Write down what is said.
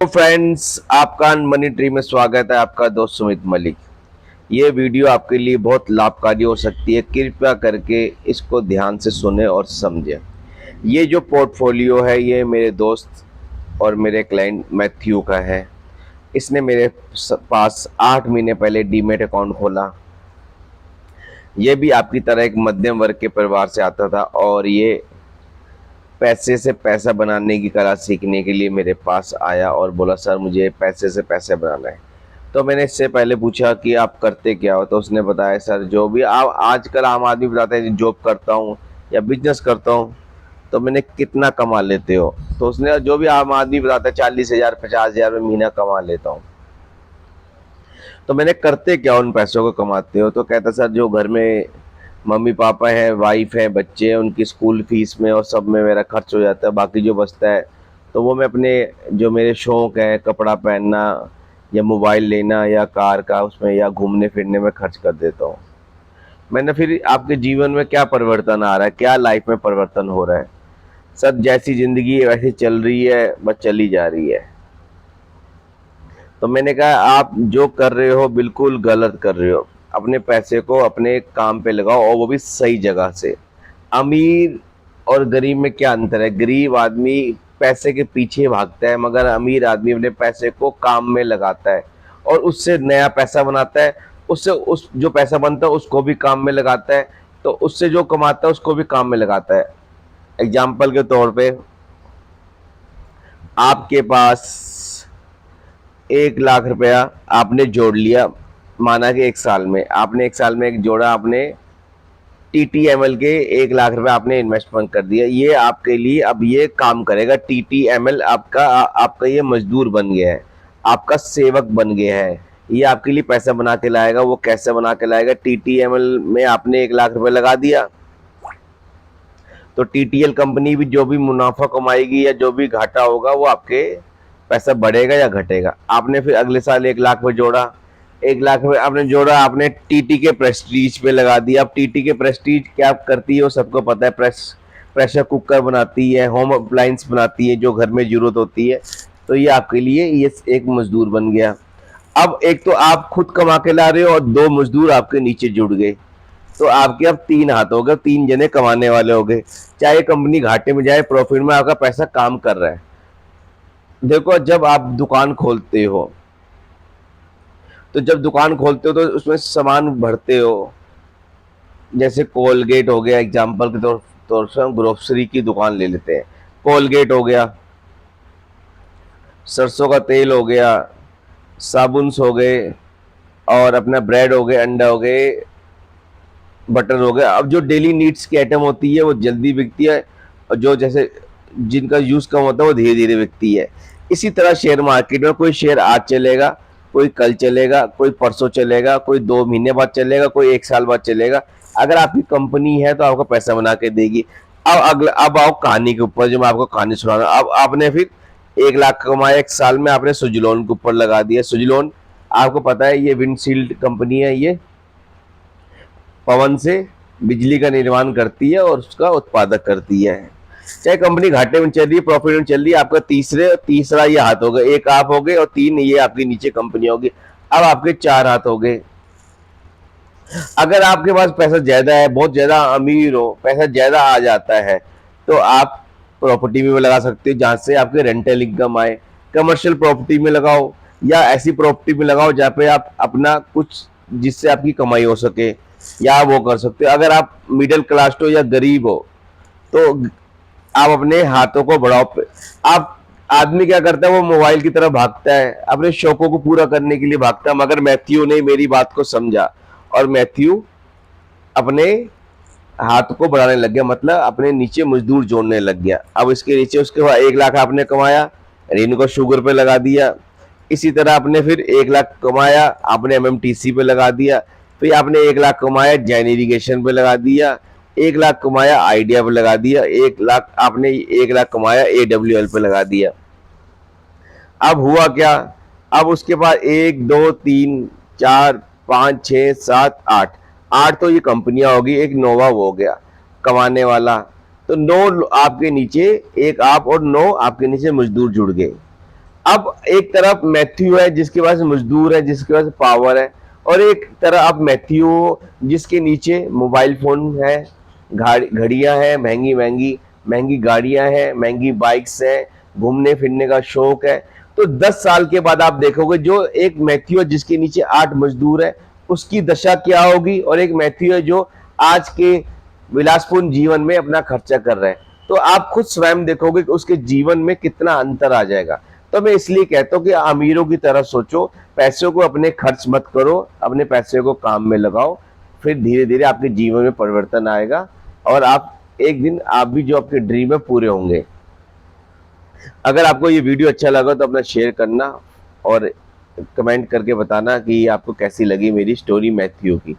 तो फ्रेंड्स, आपका money tree में स्वागत है। आपका दोस्त सुमित मलिक। ये वीडियो आपके लिए बहुत लाभकारी हो सकती है। कृपया करके इसको ध्यान से सुने और समझें। ये जो पोर्टफोलियो है ये मेरे दोस्त और मेरे क्लाइंट मैथ्यू का है। इसने मेरे पास 8 महीने पहले डीमेट अकाउंट खोला। ये भी आपकी तरह एक मध्यम वर्ग के परिवार से आता था और ये पैसे से पैसा बनाने की कला सीखने के लिए मेरे पास आया और बोला, सर मुझे पैसे से पैसे बनाना है। तो मैंने इससे पहले पूछा कि आप करते क्या हो, तो उसने बताया, सर जो भी आप आजकल आम आदमी बताते हैं जॉब करता हूँ या बिजनेस करता हूँ। तो मैंने कितना कमा लेते हो, तो उसने जो भी आम आदमी बताता है 40,000 50,000 में महीना कमा लेता हूँ। तो मैंने करते क्या उन पैसों को कमाते हो, तो कहता, सर जो घर में मम्मी पापा हैं, वाइफ है, बच्चे हैं, उनकी स्कूल फीस में और सब में मेरा खर्च हो जाता है। बाकी जो बचता है तो वो मैं अपने जो मेरे शौक है, कपड़ा पहनना या मोबाइल लेना या कार का उसमें या घूमने फिरने में खर्च कर देता हूँ। मैंने फिर आपके जीवन में क्या परिवर्तन आ रहा है, क्या लाइफ में परिवर्तन हो रहा है? सर जैसी जिंदगी वैसी चल रही है, बस चली जा रही है। तो मैंने कहा, आप जो कर रहे हो बिल्कुल गलत कर रहे हो। अपने पैसे को अपने काम पे लगाओ और वो भी सही जगह से। अमीर और गरीब में क्या अंतर है? गरीब आदमी पैसे के पीछे भागता है, मगर अमीर आदमी अपने पैसे को काम में लगाता है और उससे नया पैसा बनाता है। उससे उस जो पैसा बनता है उसको भी काम में लगाता है, तो उससे जो कमाता है उसको भी काम में लगाता है। एग्जाम्पल के तौर पे, आपके पास 1 लाख रुपया आपने जोड़ लिया। माना कि 1 साल में आपने, 1 साल में एक जोड़ा आपने, टीटीएमएल के 1 लाख रुपए आपने इन्वेस्टमेंट कर दिया। ये आपके लिए अब ये काम करेगा। टीटीएमएल आपका आपका ये मजदूर बन गया है, आपका सेवक बन गया है। ये आपके लिए पैसा बना के लाएगा। वो कैसे बना के लाएगा? टीटीएमएल में आपने 1 लाख रुपए लगा दिया, तो टीटीएल कंपनी भी जो भी मुनाफा कमाएगी या जो भी घाटा होगा वो आपके पैसा बढ़ेगा या घटेगा। आपने फिर अगले साल 1 लाख में जोड़ा, 1 लाख में आपने जोड़ा, आपने टीटी के प्रेस्टीज पे लगा दिया। अब टीटी के प्रेस्टीज क्या करती है वो सबको पता है। प्रेशर कुकर बनाती है, होम अप्लायंस बनाती है जो घर में जरूरत होती है। तो ये आपके लिए ये एक मजदूर बन गया। अब एक तो आप खुद कमा के ला रहे हो और 2 मजदूर आपके नीचे जुड़ गए, तो आपके अब 3 हाथ हो गए, 3 जने कमाने वाले हो गए। चाहे कंपनी घाटे में जाए प्रॉफिट में, आपका पैसा काम कर रहा है। देखो, जब आप दुकान खोलते हो, तो जब दुकान खोलते हो तो उसमें सामान भरते हो। जैसे कोलगेट हो गया, एग्जाम्पल के तौर से हम ग्रोसरी की दुकान ले लेते हैं। कोलगेट हो गया, सरसों का तेल हो गया, साबुन हो गए, और अपना ब्रेड हो गए, अंडा हो गए, बटर हो गया। अब जो डेली नीड्स की आइटम होती है वो जल्दी बिकती है, और जो जैसे जिनका यूज कम होता है वो धीरे धीरे बिकती है। इसी तरह शेयर मार्केट में कोई शेयर आज चलेगा, कोई कल चलेगा, कोई परसों चलेगा, कोई 2 महीने बाद चलेगा, कोई 1 साल बाद चलेगा। अगर आपकी कंपनी है तो आपको पैसा बना के देगी। अब आओ कहानी के ऊपर, जो मैं आपको कहानी सुना रहा हूँ। अब आपने फिर 1 लाख कमाया, 1 साल में आपने सुजलोन के ऊपर लगा दिया। सुजलोन आपको पता है ये विंडशील्ड कंपनी है। ये पवन से बिजली का निर्माण करती है और उसका उत्पादक करती है। चाहे कंपनी घाटे में चल रही है, प्रॉफिट में चल रही है, आपका तीसरा ये हाथ हो गए। एक आप हो गए और 3 ये आपकी नीचे कंपनी होगी। अब आपके 4 हाथ हो गए। अगर आपके पास पैसा ज्यादा है, बहुत ज्यादा अमीर हो, पैसा ज्यादा आ जाता है, तो आप प्रॉपर्टी में लगा सकते हो जहां से आपके रेंटल इनकम आए। कमर्शियल प्रॉपर्टी में लगाओ या ऐसी प्रॉपर्टी में लगाओ जहाँ पे आप अपना कुछ, जिससे आपकी कमाई हो सके, या वो कर सकते हो। अगर आप मिडिल क्लास हो या गरीब हो तो आप अपने हाथों को बढ़ाओ। आप आदमी क्या करता है, वो मोबाइल की तरफ भागता है, अपने शौकों को पूरा करने के लिए भागता है। मगर मैथ्यू ने मेरी बात को समझा और मैथ्यू अपने हाथ को बढ़ाने लग गया, मतलब अपने नीचे मजदूर जोड़ने लग गया। अब इसके नीचे उसके बाद 1 लाख आपने कमाया, ऋण को शुगर पे लगा दिया। इसी तरह आपने फिर 1 लाख कमाया, आपने एमएमटीसी पे लगा दिया। फिर आपने 1 लाख कमाया, जैन इरिगेशन पे लगा दिया। 1 लाख कमाया, आइडिया पे लगा दिया। 1 लाख कमाया, एडब्ल्यूएल पे लगा दिया। अब हुआ क्या? अब उसके बाद 1 2 3 4 5 6 7 8, 8 तो ये कंपनियां होगी, एक नोवा वो हो गया कमाने वाला। तो 9 आपके नीचे, एक आप और 9 आपके नीचे मजदूर जुड़ गए। अब एक तरफ मैथ्यू है जिसके पास मजदूर है, जिसके पास पावर है, और एक तरफ अब मैथ्यू हो जिसके नीचे मोबाइल फोन है, घड़ियां हैं, महंगी महंगी महंगी गाड़ियां हैं, महंगी बाइक्स हैं, घूमने फिरने का शौक है। तो 10 साल के बाद आप देखोगे जो एक मैथ्यू है जिसके नीचे 8 मजदूर है, उसकी दशा क्या होगी, और एक मैथ्यू है जो आज के विलासपूर्ण जीवन में अपना खर्चा कर रहे हैं। तो आप खुद स्वयं देखोगे कि उसके जीवन में कितना अंतर आ जाएगा। तो मैं इसलिए कहता हूँ कि अमीरों की तरह सोचो, पैसों को अपने खर्च मत करो, अपने पैसे को काम में लगाओ, फिर धीरे धीरे आपके जीवन में परिवर्तन आएगा, और आप एक दिन आप भी जो आपके ड्रीम है पूरे होंगे। अगर आपको ये वीडियो अच्छा लगा तो अपना शेयर करना, और कमेंट करके बताना कि आपको कैसी लगी मेरी स्टोरी मैथ्यू की।